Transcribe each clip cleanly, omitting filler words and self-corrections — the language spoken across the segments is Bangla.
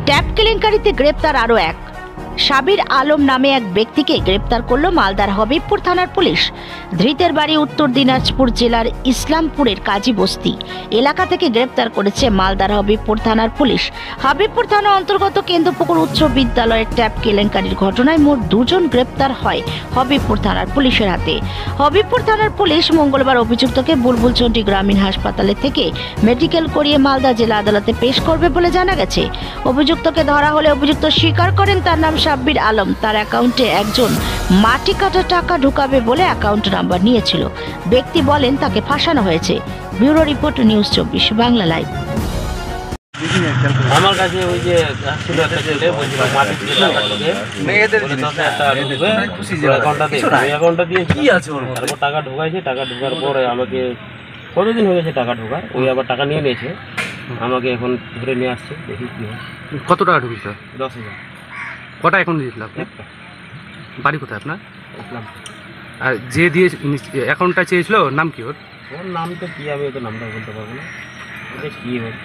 ট্যাপ কেলেঙ্কারিতে গ্রেপ্তার আরও এক। সাবির আলম নামে এক ব্যক্তিকে গ্রেপ্তার করল মালদার হবিবপুর থানার পুলিশ। ধৃতের বাড়ি উত্তর দিনাজপুর জেলার ইসলামপুরের কাজী বস্তি এলাকা থেকে গ্রেপ্তার করেছে মালদার হবিবপুর থানার পুলিশ। হবিবপুর থানা অন্তর্গত কেন্দ্রপুকুর উচ্চ বিদ্যালয়ের ট্যাপ কেলেঙ্কারির ঘটনায় মোট 2 জন গ্রেপ্তার হয় হবিবপুর থানার পুলিশের হাতে। হবিবপুর থানার পুলিশ মঙ্গলবার অভিযুক্তকে বুলবুলচন্ডী গ্রামীণ হাসপাতালে থেকে মেডিকেল করিয়ে মালদা জেলা আদালতে পেশ করবে বলে জানা গেছে। অভিযুক্তকে ধরা হলে অভিযুক্ত স্বীকার করেন তার নাম সাব্বির আলম। তার অ্যাকাউন্টে একজন মাটি কাটা টাকা ঢুকাবে বলে অ্যাকাউন্ট নাম্বার নিয়েছিল। ব্যক্তি বলেন তাকে ফাঁসানো হয়েছে। Bureau report, news 24 Bangla live. আমার কাছে ওই যে ছিল একটা ছেলে বলছিল মাটি থেকে টাকা ঢুকে অ্যাকাউন্টটা দিয়েছি, তারপর টাকা ঢুকাইছে। টাকা ঢোকার পরে আমাকে কতদিন হয়ে গেছে টাকা ঢোকার, ওই আবার টাকা নিয়ে নিয়েছে। আমাকে এখন ধরে নিয়ে আসছে, দেখি কি হয়। কত টাকা ঢুকেছে? 10,000। কটা অ্যাকাউন্ট দিয়েছিল আপনি? বাড়ি কোথায় আপনার? ইসলাম। আর যে দিয়ে অ্যাকাউন্টটা চেয়েছিল নাম কি ওর? ওর নাম তো কি, আমি তো নামটা বলতে পারবো না। ওটা কি হবে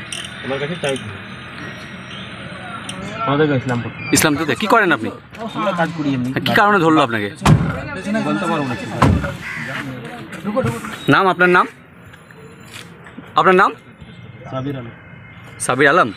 আমার কাছে চাইছি। আমাদের ইসলামপুর। ইসলামপুরে কি করেন আপনি? আমরা কাজ করি এমনি। কি কারণে ধরলো আপনাকে? বলতে পারবো না। নাম আপনার নাম? আপনার নাম? সাবির আলম। সাবির আলম।